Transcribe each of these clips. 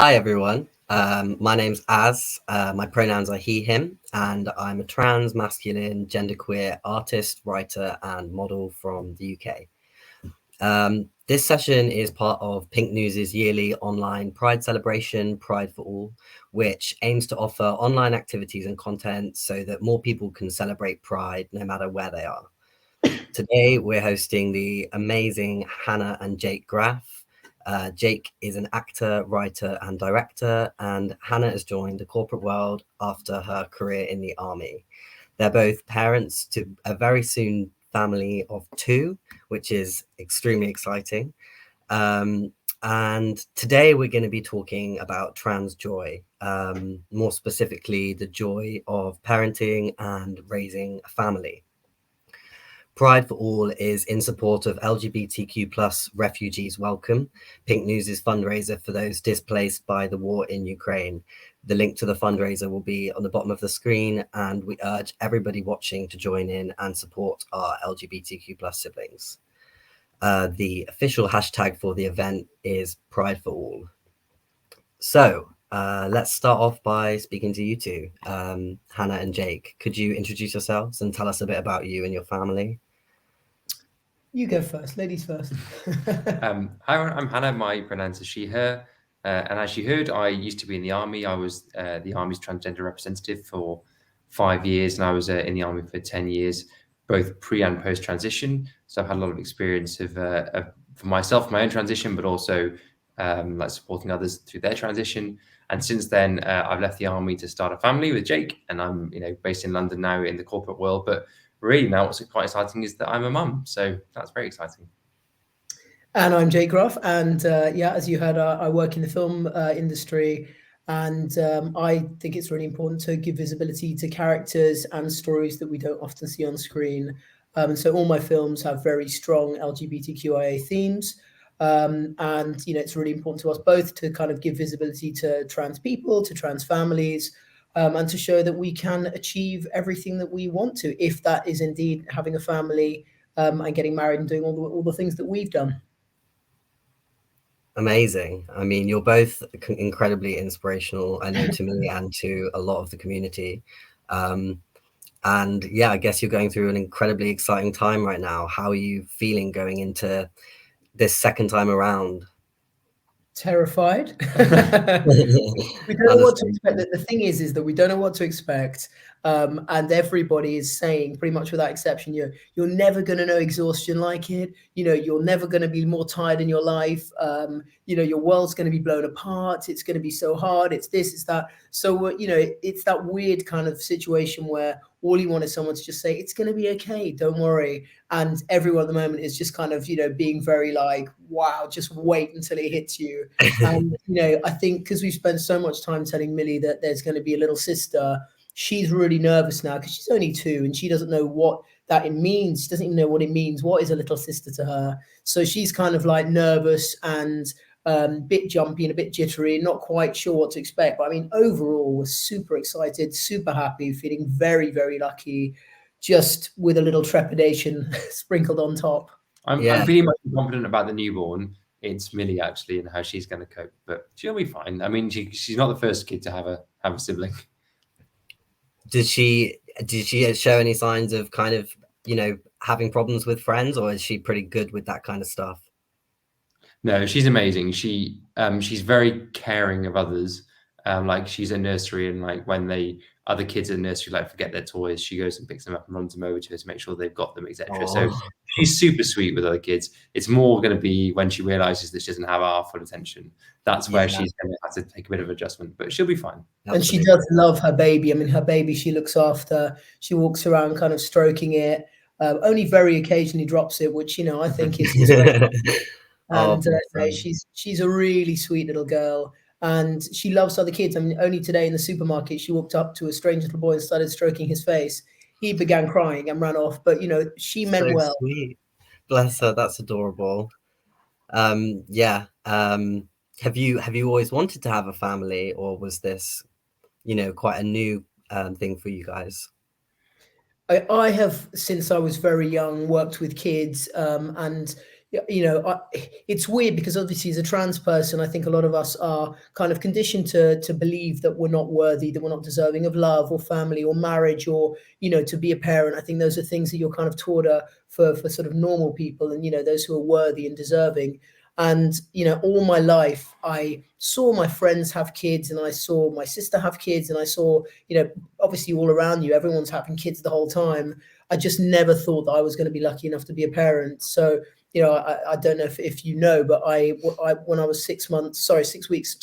Hi, everyone. My name's Az. My pronouns are he, him, and I'm a trans, masculine, genderqueer artist, writer, and model from the UK. This session is part of Pink News's yearly online Pride celebration, Pride for All, which aims to offer online activities and content so that more people can celebrate Pride no matter where they are. Today, we're hosting the amazing Hannah and Jake Graf. Jake is an actor, writer, and director, and Hannah has joined the corporate world after her career in the army. They're both parents to a very soon family of two, which is extremely exciting. And today we're going to be talking about trans joy, more specifically, the joy of parenting and raising a family. Pride for All is in support of LGBTQ plus refugees welcome, Pink News's fundraiser for those displaced by the war in Ukraine. The link to the fundraiser will be on the bottom of the screen, and we urge everybody watching to join in and support our LGBTQ plus siblings. The official hashtag for the event is Pride for All. So let's start off by speaking to you two, Hannah and Jake. Could you introduce yourselves and tell us a bit about you and your family? You go first, ladies first. Hi, I'm Hannah. My pronouns are she, her. And as you heard, I used to be in the army. I was the army's transgender representative for 5 years, and I was in the army for 10 years, both pre and post transition. So I've had a lot of experience for myself, my own transition, but also like supporting others through their transition. And since then, I've left the army to start a family with Jake, and I'm based in London now in the corporate world. But really now what's quite exciting is that I'm a mum. So that's very exciting. And I'm Jake Graf, and as you heard, I work in the film industry, and I think it's really important to give visibility to characters and stories that we don't often see on screen. So all my films have very strong LGBTQIA themes, and it's really important to us both to kind of give visibility to trans people, to trans families, and to show that we can achieve everything that we want to, if that is indeed having a family and getting married and doing all the things that we've done. Amazing. I mean, you're both incredibly inspirational, I know, to me and to a lot of the community. And yeah, I guess you're going through an incredibly exciting time right now. How are you feeling going into this second time around? Terrified. We don't know what to expect. The thing is that we don't know what to expect, and everybody is saying, pretty much without exception, you're never going to know exhaustion like it. You're never going to be more tired in your life. Your world's going to be blown apart. It's going to be so hard. It's this, it's that. So it's that weird kind of situation where all you want is someone to just say, it's going to be okay, don't worry. And everyone at the moment is just kind of, being very like, wow, just wait until it hits you. And, I think because we've spent so much time telling Millie that there's going to be a little sister, she's really nervous now because she's only 2 and she doesn't know what that it means. She doesn't even know what it means. What is a little sister to her? So she's kind of like nervous and bit jumpy and a bit jittery, not quite sure what to expect. But I mean, overall, we're super excited, super happy, feeling very, very lucky, just with a little trepidation sprinkled on top. I'm feeling much confident about the newborn. It's Millie actually, and how she's going to cope, but she'll be fine. I mean, she's not the first kid to have a sibling. Did she show any signs of kind of having problems with friends, or is she pretty good with that kind of stuff? No, she's amazing. She's very caring of others. Like she's a nursery, and like when other kids in nursery like forget their toys, she goes and picks them up and runs them over to her to make sure they've got them, etc. So she's super sweet with other kids. It's more going to be when she realizes that she doesn't have our full attention. That's where she's going to have to take a bit of adjustment, but she'll be fine. Absolutely. And she does love her baby. I mean, her baby she looks after. She walks around kind of stroking it. Only very occasionally drops it, which I think is great. And she's a really sweet little girl, and she loves other kids. I mean, only today in the supermarket, she walked up to a strange little boy and started stroking his face. He began crying and ran off, but she meant well. Sweet. Bless her, that's adorable. Have you always wanted to have a family, or was this quite a new thing for you guys? I have, since I was very young, worked with kids, and it's weird because obviously as a trans person, I think a lot of us are kind of conditioned to believe that we're not worthy, that we're not deserving of love or family or marriage or, to be a parent. I think those are things that you're kind of taught for sort of normal people and, those who are worthy and deserving. And, all my life, I saw my friends have kids and I saw my sister have kids and I saw, obviously all around you, everyone's having kids the whole time. I just never thought that I was going to be lucky enough to be a parent. So, I don't know if but I when I was 6 weeks,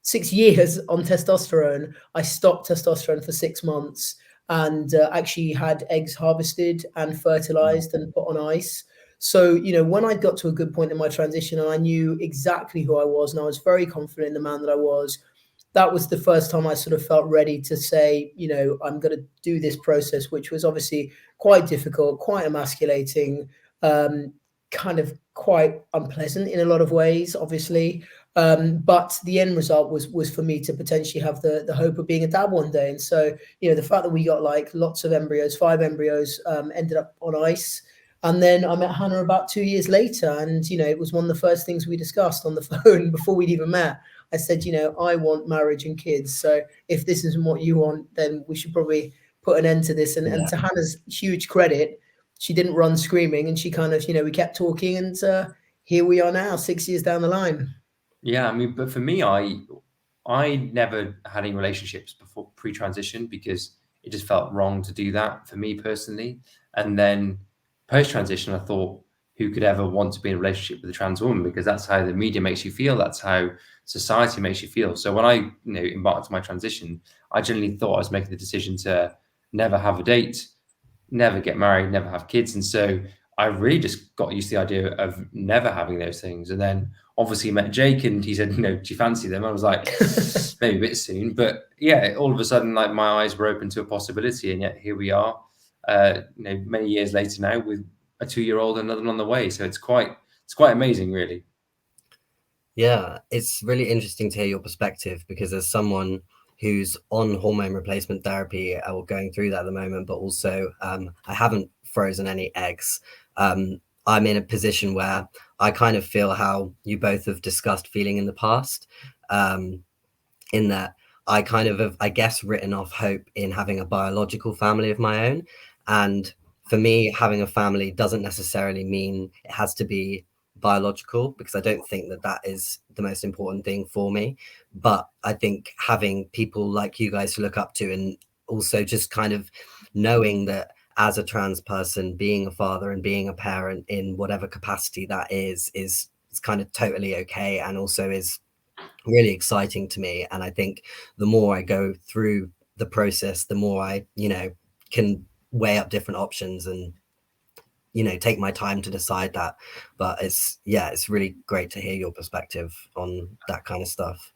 6 years on testosterone, I stopped testosterone for 6 months and actually had eggs harvested and fertilized and put on ice. So, when I got to a good point in my transition and I knew exactly who I was and I was very confident in the man that I was, that was the first time I sort of felt ready to say, I'm going to do this process, which was obviously quite difficult, quite emasculating, kind of quite unpleasant in a lot of ways, obviously. But the end result was for me to potentially have the hope of being a dad one day. And so, the fact that we got like lots of embryos, 5 embryos, ended up on ice. And then I met Hannah about 2 years later. And, it was one of the first things we discussed on the phone before we'd even met. I said, I want marriage and kids. So if this isn't what you want, then we should probably put an end to this. And to Hannah's huge credit, she didn't run screaming and she kind of, we kept talking and here we are now, 6 years down the line. Yeah, I mean, but for me, I never had any relationships before pre-transition because it just felt wrong to do that for me personally. And then post-transition, I thought, who could ever want to be in a relationship with a trans woman? Because that's how the media makes you feel. That's how society makes you feel. So when I, embarked on my transition, I generally thought I was making the decision to never have a date, never get married, never have kids. And so I really just got used to the idea of never having those things. And then obviously met Jake and he said, do you fancy them? I was like, maybe a bit soon. But yeah, all of a sudden, like my eyes were open to a possibility. And yet here we are, many years later now with a 2-year-old and another one on the way. So it's quite amazing, really. Yeah, it's really interesting to hear your perspective because as someone who's on hormone replacement therapy or going through that at the moment, but also I haven't frozen any eggs. I'm in a position where I kind of feel how you both have discussed feeling in the past, in that I kind of have, I guess, written off hope in having a biological family of my own. And for me, having a family doesn't necessarily mean it has to be biological, because I don't think that is the most important thing for me. But I think having people like you guys to look up to, and also just kind of knowing that as a trans person, being a father and being a parent in whatever capacity that is kind of totally okay, and also is really exciting to me. And I think the more I go through the process, the more I, can weigh up different options and, take my time to decide that. But it's really great to hear your perspective on that kind of stuff.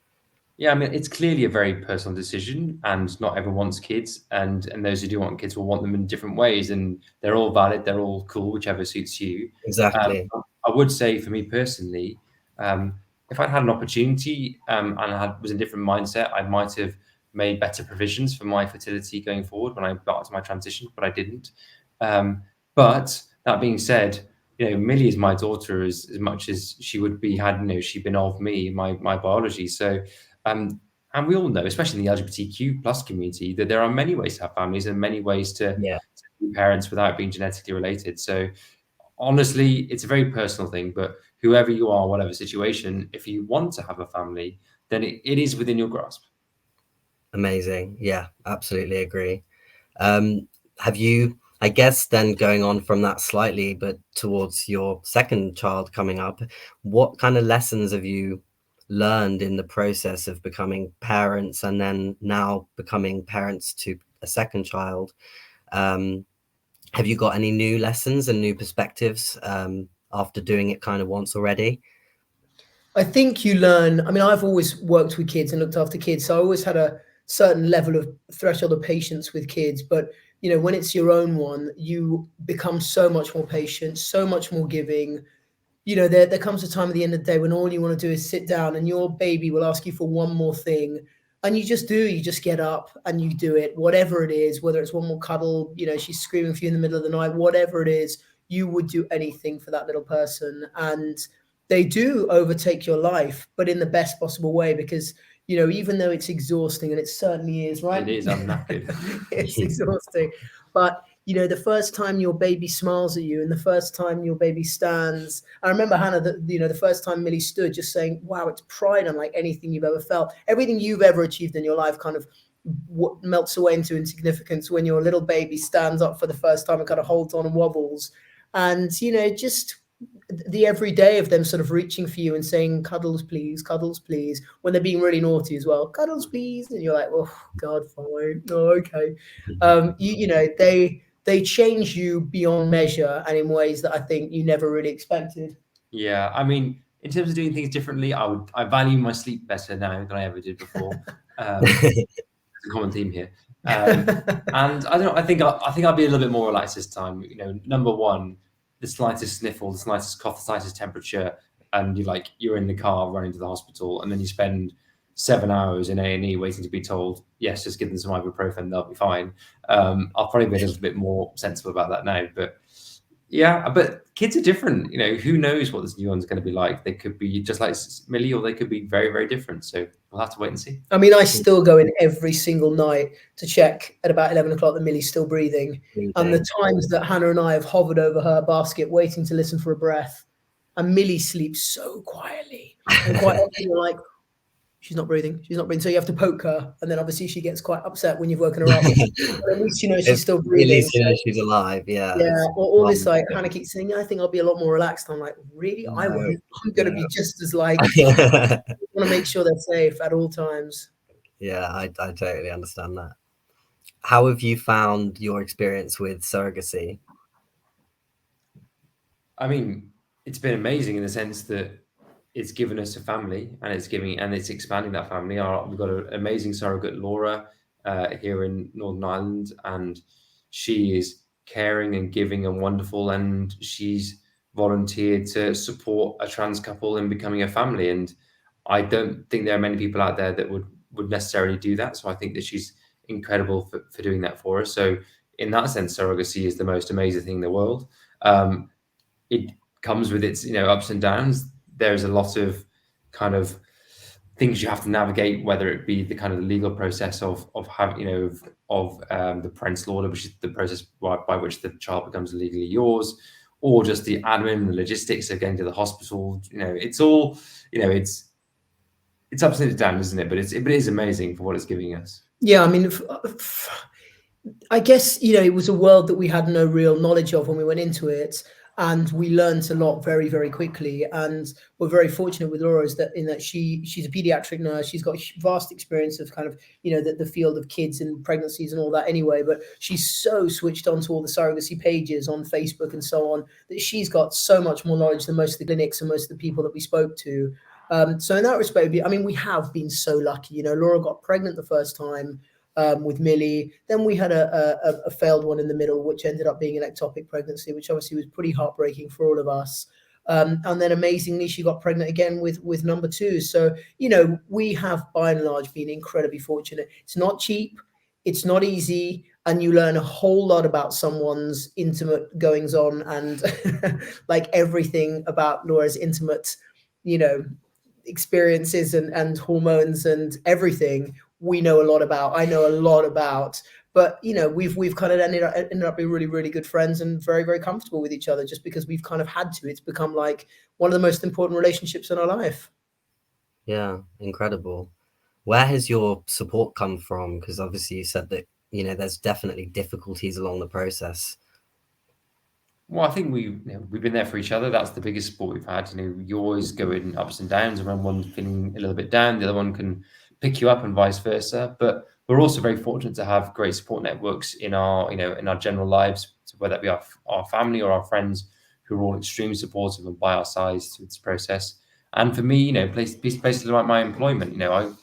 Yeah, I mean, it's clearly a very personal decision, and not everyone wants kids, and those who do want kids will want them in different ways, and they're all valid, they're all cool, whichever suits you. Exactly. I would say, for me personally, if I'd had an opportunity and I was in a different mindset, I might have made better provisions for my fertility going forward when I got to my transition, but I didn't. But that being said, Millie is my daughter as much as she would be had she'd been of me, my biology. So. And we all know, especially in the LGBTQ plus community, that there are many ways to have families and many ways to be parents without being genetically related. So honestly, it's a very personal thing, but whoever you are, whatever situation, if you want to have a family, then it is within your grasp. Amazing. Yeah, absolutely agree. Have you, I guess, then going on from that slightly, but towards your second child coming up, what kind of lessons have you learned in the process of becoming parents and then now becoming parents to a second child? Have you got any new lessons and new perspectives after doing it kind of once already? I think you learn, I mean, I've always worked with kids and looked after kids, so I always had a certain level of threshold of patience with kids. But, when it's your own one, you become so much more patient, so much more giving. There comes a time at the end of the day when all you want to do is sit down and your baby will ask you for one more thing. And you just get up and you do it, whatever it is, whether it's one more cuddle, she's screaming for you in the middle of the night, whatever it is, you would do anything for that little person. And they do overtake your life, but in the best possible way, because, you know, even though it's exhausting, and it certainly is, right? It is. I'm knackered. It's exhausting. But, you know, the first time your baby smiles at you and the first time your baby stands, I remember, Hannah, that, you know, the first time Millie stood, just saying, wow, it's pride unlike anything you've ever felt. Everything you've ever achieved in your life kind of melts away into insignificance when your little baby stands up for the first time and kind of holds on and wobbles. And, you know, just the everyday of them sort of reaching for you and saying, cuddles, please, when they're being really naughty as well, cuddles, please. And you're like, oh, God, fine. Oh, okay. You know, they change you beyond measure and in ways that I think you never really expected. Yeah, I mean, in terms of doing things differently, I value my sleep better now than I ever did before. It's a common theme here. And I don't know, I think I'll be a little bit more relaxed this time. You know, number one, the slightest sniffle, the slightest cough, the slightest temperature, and you're in the car running to the hospital, and then you spend 7 hours in A&E waiting to be told, yes, just give them some ibuprofen, they'll be fine. I'll probably be a little bit more sensible about that now, but yeah, but kids are different. You know, who knows what this new one's going to be like? They could be just like Millie, or they could be very, very different. So we'll have to wait and see. I mean, I still go in every single night to check at about 11 o'clock that Millie's still breathing. And the times that Hannah and I have hovered over her basket waiting to listen for a breath, and Millie sleeps so quietly. And quite often you're like, she's not breathing. So you have to poke her. And then obviously she gets quite upset when you've woken her up. But at least you know she's still breathing. At least you know she's alive. Yeah. Yeah. All this, like, Hannah keeps saying, I think I'll be a lot more relaxed. I'm like, really? No, I won't. I'm going to be just as like, I want to make sure they're safe at all times. Yeah, I totally understand that. How have you found your experience with surrogacy? I mean, it's been amazing in the sense that it's given us a family, and it's expanding that family. We've got an amazing surrogate, Laura, here in Northern Ireland, and she is caring and giving and wonderful, and she's volunteered to support a trans couple in becoming a family. And I don't think there are many people out there that would necessarily do that. So I think that she's incredible for doing that for us. So in that sense, surrogacy is the most amazing thing in the world. It comes with its, ups and downs. There's a lot of kind of things you have to navigate, whether it be the kind of legal process of having, the parental order, which is the process by which the child becomes legally yours, or just the admin, the logistics of getting to the hospital. It's all, it's ups and downs, isn't it? But it is amazing for what it's giving us. Yeah, I mean, I guess, it was a world that we had no real knowledge of when we went into it. And we learned a lot very, very quickly. And we're very fortunate with Laura in that she's a pediatric nurse. She's got vast experience of kind of, the field of kids and pregnancies and all that anyway. But she's so switched on to all the surrogacy pages on Facebook and so on, that she's got so much more knowledge than most of the clinics and most of the people that we spoke to. So in that respect, I mean, we have been so lucky. Laura got pregnant the first time with Millie. Then we had a failed one in the middle, which ended up being an ectopic pregnancy, which obviously was pretty heartbreaking for all of us. And then amazingly, she got pregnant again with number 2. So, we have by and large been incredibly fortunate. It's not cheap. It's not easy. And you learn a whole lot about someone's intimate goings on and like everything about Laura's intimate, experiences and hormones and everything. We know a lot about. I know a lot about. But we've kind of ended up being really, really good friends and very, very comfortable with each other, just because we've kind of had to. It's become like one of the most important relationships in our life. Yeah, incredible. Where has your support come from? Because obviously you said that there's definitely difficulties along the process. Well, I think we've been there for each other. That's the biggest support we've had. You always go in ups and downs, and when one's feeling a little bit down, the other one can pick you up, and vice versa. But we're also very fortunate to have great support networks in our general lives, whether that be our family or our friends, who are all extremely supportive and by our sides through this process. And for me, places like my employment, I've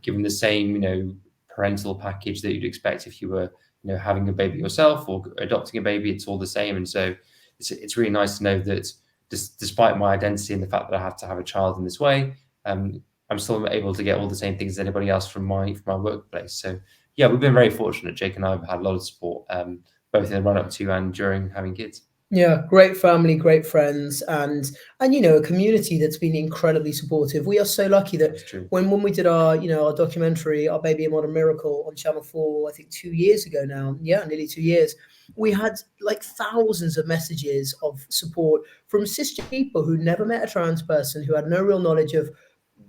given the same, parental package that you'd expect if you were having a baby yourself or adopting a baby. It's all the same. And so it's really nice to know that despite my identity and the fact that I have to have a child in this way, I'm still able to get all the same things as anybody else from my workplace. So yeah, we've been very fortunate. Jake and I have had a lot of support, both in the run up to and during having kids. Yeah, great family, great friends, and you know, a community that's been incredibly supportive. We are so lucky that That's true. when we did our, you know, our documentary, Our Baby a Modern Miracle on Channel 4, I think 2 years ago now, yeah, nearly 2 years, we had like thousands of messages of support from cisgender people who never met a trans person, who had no real knowledge of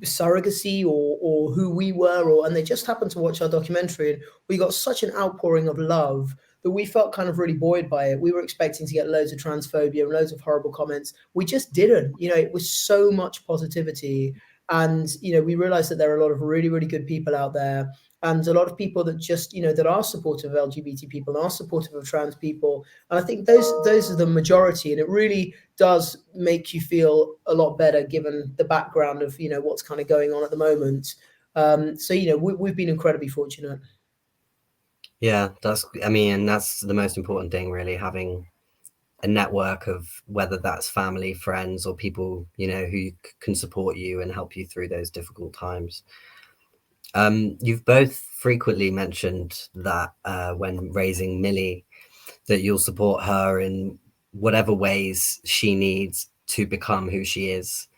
surrogacy or who we were, or and they just happened to watch our documentary, and we got such an outpouring of love that we felt kind of really buoyed by it. We were expecting to get loads of transphobia and loads of horrible comments. We just didn't. You know, it was so much positivity. And, you know, we realized that there are a lot of really, really good people out there, and a lot of people that just, you know, that are supportive of LGBT people and are supportive of trans people. And I think those are the majority. And it really does make you feel a lot better given the background of, you know, what's kind of going on at the moment. So, you know, we've been incredibly fortunate. Yeah, that's the most important thing, really, having a network of, whether that's family, friends, or people, you know, who can support you and help you through those difficult times. You've both frequently mentioned that when raising Millie, that you'll support her in whatever ways she needs to become who she is.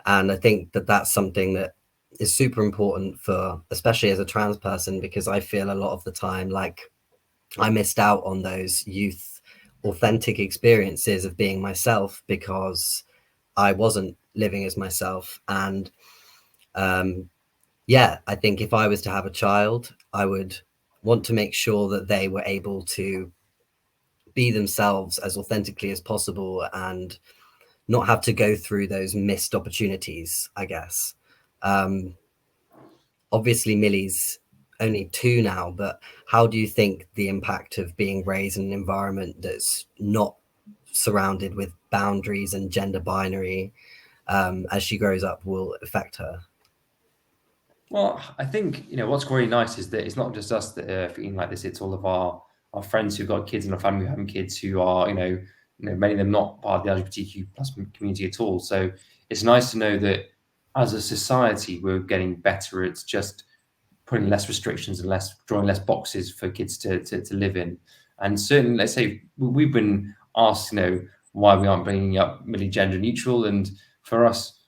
And I think that that's something that is super important for, especially as a trans person, because I feel a lot of the time like I missed out on those youth authentic experiences of being myself because I wasn't living as myself. And yeah, I think if I was to have a child, I would want to make sure that they were able to be themselves as authentically as possible and not have to go through those missed opportunities, I guess. Um, Obviously, Millie's only 2 now, but how do you think the impact of being raised in an environment that's not surrounded with boundaries and gender binary, as she grows up, will affect her? Well, I think, you know, what's really nice is that it's not just us that are feeling like this. It's all of our friends who've got kids and our family who have kids who are, many of them not part of the LGBTQ plus community at all. So it's nice to know that as a society, we're getting better at just putting less restrictions and drawing less boxes for kids to live in. And certainly, let's say we've been asked, why we aren't bringing up Millie gender neutral. And for us,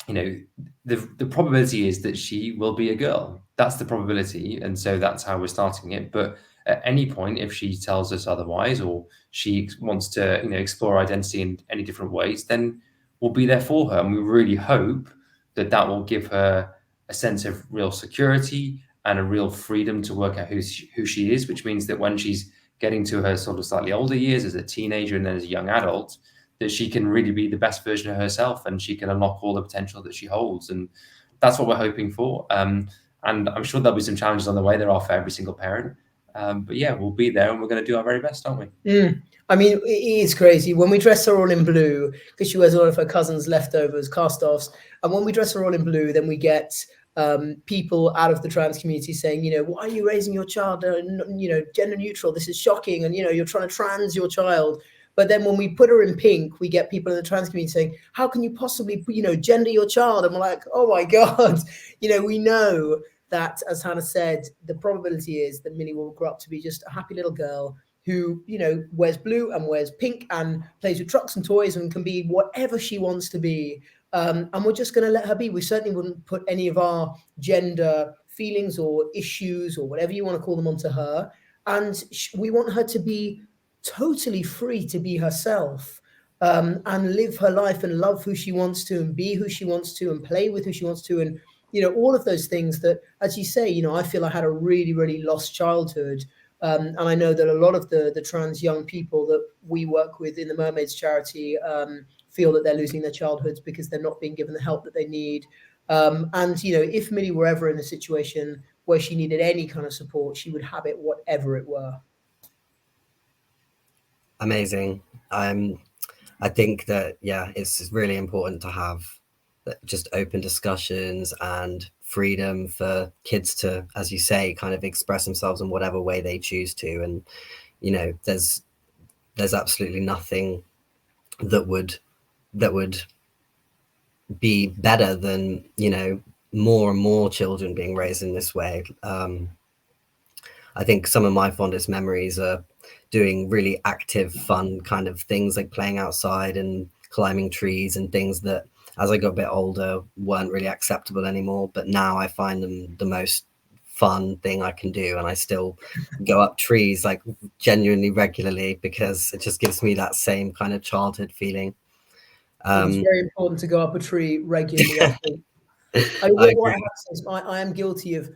the probability is that she will be a girl. That's the probability, and so that's how we're starting it. But at any point, if she tells us otherwise, or she wants to, explore identity in any different ways, then we'll be there for her. And we really hope that that will give her a sense of real security and a real freedom to work out who she is, which means that when she's getting to her sort of slightly older years as a teenager and then as a young adult, that she can really be the best version of herself and she can unlock all the potential that she holds. And that's what we're hoping for. And I'm sure there'll be some challenges on the way. There are for every single parent. But yeah, we'll be there and we're going to do our very best, aren't we? I mean, it is crazy. When we dress her all in blue, because she wears a lot of her cousin's leftovers, cast-offs, and when we dress her all in blue, then we get people out of the trans community saying, why are you raising your child, gender neutral? This is shocking, and, you're trying to trans your child. But then when we put her in pink, we get people in the trans community saying, how can you possibly, gender your child? And we're like, oh my God, we know that, as Hannah said, the probability is that Millie will grow up to be just a happy little girl who, wears blue and wears pink and plays with trucks and toys and can be whatever she wants to be. And we're just going to let her be. We certainly wouldn't put any of our gender feelings or issues or whatever you want to call them onto her. And we want her to be totally free to be herself, and live her life and love who she wants to and be who she wants to and play with who she wants to. And, all of those things that, as you say, I feel I had a really, really lost childhood. And I know that a lot of the trans young people that we work with in the Mermaids charity feel that they're losing their childhoods because they're not being given the help that they need. And, if Millie were ever in a situation where she needed any kind of support, she would have it, whatever it were. Amazing. I think that, yeah, it's really important to have just open discussions and freedom for kids to, as you say, kind of express themselves in whatever way they choose to. And, there's absolutely nothing that would be better than, more and more children being raised in this way. I think some of my fondest memories are doing really active, fun kind of things like playing outside and climbing trees and things that, as I got a bit older, weren't really acceptable anymore. But now I find them the most fun thing I can do, and I still go up trees like genuinely regularly because it just gives me that same kind of childhood feeling. It's very important to go up a tree regularly. I think. What happens is I am guilty of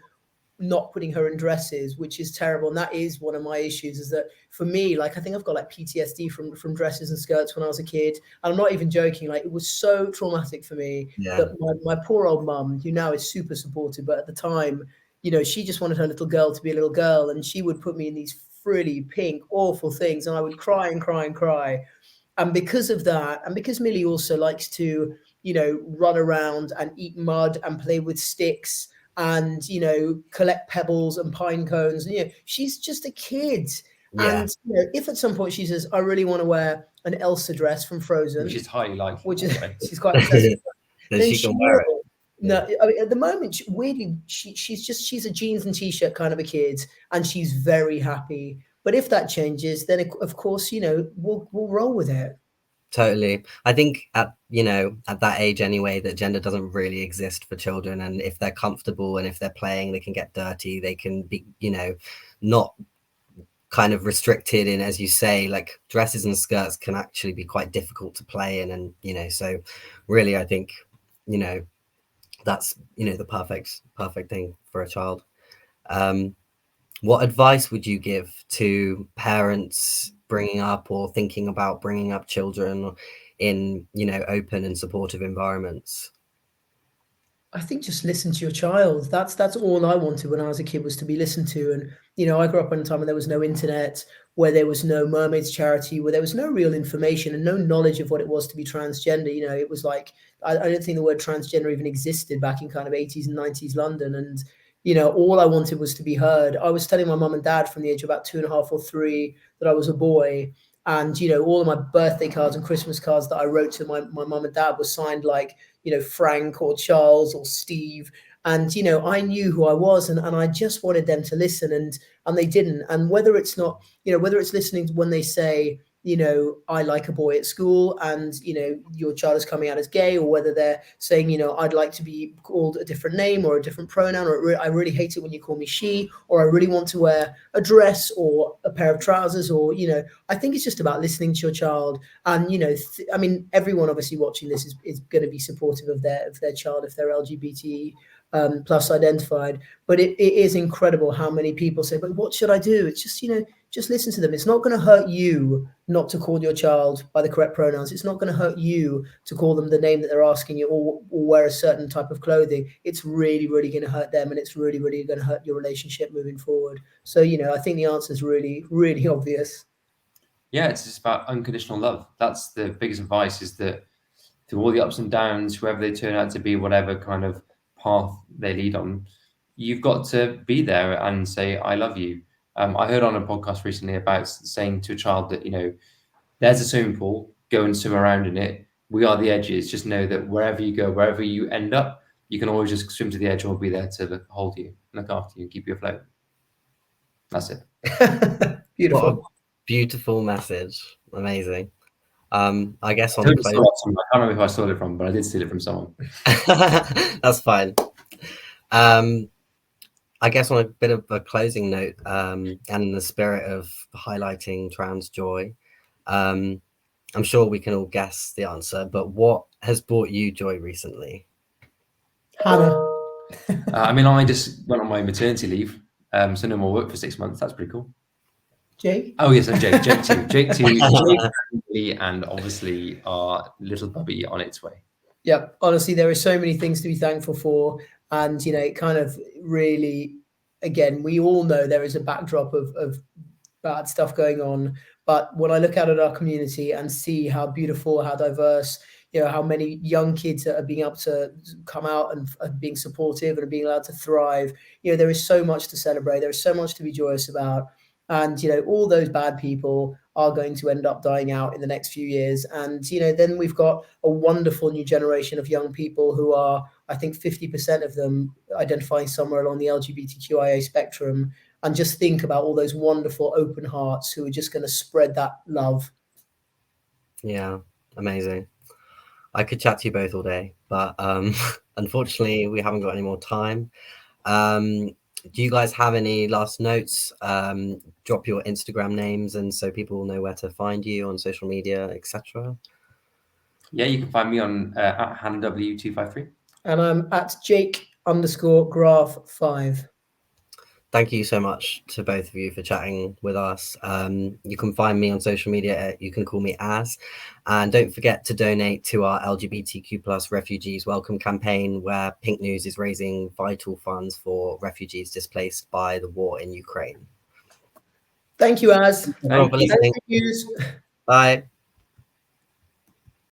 not putting her in dresses, which is terrible. And that is one of my issues, is that for me, like, I think I've got like PTSD from dresses and skirts when I was a kid. And I'm not even joking. Like, it was so traumatic for me that my poor old mum, who now is super supportive, but at the time, you know, she just wanted her little girl to be a little girl. And she would put me in these frilly, pink, awful things. And I would cry and cry and cry. And because of that, and because Millie also likes to, you know, run around and eat mud and play with sticks and, you know, collect pebbles and pine cones. And, you know, she's just a kid. Yeah. And, you know, if at some point she says, I really want to wear an Elsa dress from Frozen, which is highly likely, which is she's quite obsessed with that, then she can wear it. No, I mean, at the moment, weirdly, she's a jeans and t-shirt kind of a kid, and she's very happy. But if that changes, then of course, you know, we'll roll with it. Totally. I think at that age anyway, that gender doesn't really exist for children, and if they're comfortable and if they're playing, they can get dirty, they can be, you know, not kind of restricted in, as you say, like dresses and skirts can actually be quite difficult to play in, and you know, so really I think, you know, that's, you know, the perfect thing for a child. What advice would you give to parents bringing up or thinking about bringing up children in, you know, open and supportive environments? I think just listen to your child. That's all I wanted when I was a kid, was to be listened to. And you know, I grew up in a time when there was no internet, where there was no mermaids charity, where there was no real information and no knowledge of what it was to be transgender. You know, it was like, I don't think the word transgender even existed back in kind of 80s and 90s London. And you know, all I wanted was to be heard. I was telling my mum and dad from the age of about 2.5 or 3 that I was a boy. And, you know, all of my birthday cards and Christmas cards that I wrote to my mum and dad were signed like, you know, Frank or Charles or Steve. And, you know, I knew who I was, and I just wanted them to listen, and they didn't. And whether it's not, you know, whether it's listening when they say, you know, I like a boy at school, and, you know, your child is coming out as gay, or whether they're saying, you know, I'd like to be called a different name or a different pronoun, or I really hate it when you call me she, or I really want to wear a dress or a pair of trousers, or, you know, I think it's just about listening to your child. And, you know, I mean, everyone obviously watching this is going to be supportive of their child if they're LGBT plus identified. But it is incredible how many people say, but what should I do? It's just, you know, just listen to them. It's not going to hurt you not to call your child by the correct pronouns. It's not going to hurt you to call them the name that they're asking you, or wear a certain type of clothing. It's really, really going to hurt them, and it's really, really going to hurt your relationship moving forward. So, you know, I think the answer is really, really obvious. Yeah, it's just about unconditional love. That's the biggest advice, is that through all the ups and downs, whoever they turn out to be, whatever kind of path they lead on, you've got to be there and say, I love you. I heard on a podcast recently about saying to a child that, you know, there's a swimming pool, go and swim around in it. We are the edges. Just know that wherever you go, wherever you end up, you can always just swim to the edge, and we'll be there to hold you, look after you, and keep you afloat. That's it. Beautiful. What a beautiful message. Amazing. I guess I on can't remember who I stole it from, but I did steal it from someone. That's fine. I guess on a bit of a closing note, and in the spirit of highlighting trans joy, I'm sure we can all guess the answer, but what has brought you joy recently? Hannah. I mean, I just went on my maternity leave, so no more work for 6 months. That's pretty cool. Jake? Oh, yes, and Jake too. Jake, and obviously our little puppy on its way. Yeah, honestly, there are so many things to be thankful for. And, you know, it kind of really, again, we all know there is a backdrop of bad stuff going on. But when I look out at our community and see how beautiful, how diverse, you know, how many young kids are being able to come out and being supportive and being allowed to thrive, you know, there is so much to celebrate. There is so much to be joyous about. And, you know, all those bad people are going to end up dying out in the next few years. And, you know, then we've got a wonderful new generation of young people who are, I think 50% of them identifying somewhere along the LGBTQIA spectrum. and just think about all those wonderful open hearts who are just going to spread that love. Yeah, amazing. I could chat to you both all day, but unfortunately we haven't got any more time. Do you guys have any last notes? Drop your Instagram names, and so people will know where to find you on social media, etc. Yeah, you can find me on at HannahW253. And I'm at Jake_Graf5. Thank you so much to both of you for chatting with us. You can find me on social media. You can call me Az. And don't forget to donate to our LGBTQ plus refugees welcome campaign, where Pink News is raising vital funds for refugees displaced by the war in Ukraine. Thank you, Az. Thank you for listening. Thank you. Bye.